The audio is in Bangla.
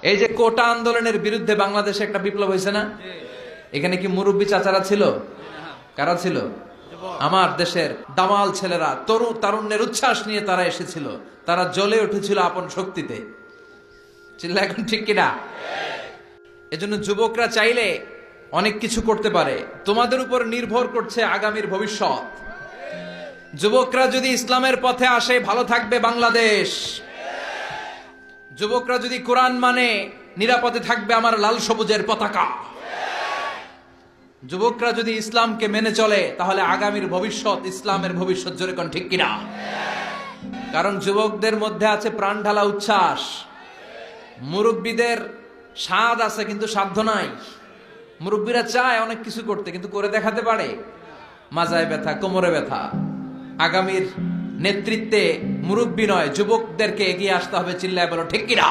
এই যে কোটা আন্দোলনের বিরুদ্ধে বাংলাদেশে একটা বিপ্লব হয়েছে না? এখানে কি মুরব্বী চাচারা ছিল? কারা ছিল? আমার দেশের দামাল ছেলেরা, তারুণ্যের উচ্ছ্বাস নিয়ে তারা এসেছিল। তারা জ্বলে উঠেছিল আপন শক্তিতে। চিল্লা এখন ঠিক কিনা? এজন্য যুবকরা চাইলে অনেক কিছু করতে পারে। তোমাদের উপর নির্ভর করছে আগামীর ভবিষ্যৎ। যুবকরা যদি ইসলামের পথে আসে, ভালো থাকবে বাংলাদেশ। যুবকরা যদি কোরআন মানে, নিরাপদে থাকবে আমার লাল সবুজের পতাকা। যুবকরা যদি ইসলামকে মেনে চলে, তাহলে আগামীর ভবিষ্যৎ ইসলামের ভবিষ্যৎ। জোরে কোন ঠিক কিনা? কারণ যুবকদের মধ্যে আছে প্রাণ ঢালা উচ্ছ্বাস। মুরব্বীদের স্বাদ আছে কিন্তু সাধ্য নাই। মুরব্বীরা চায় অনেক কিছু করতে, কিন্তু করে দেখাতে পারে? মাজায় ব্যথা, কোমরে ব্যথা। আগামীর নেতৃত্বে মুরব্বী নয়, যুবকদেরকে এগিয়ে আসতে হবে। চিল্লায় বলো ঠিক কিনা?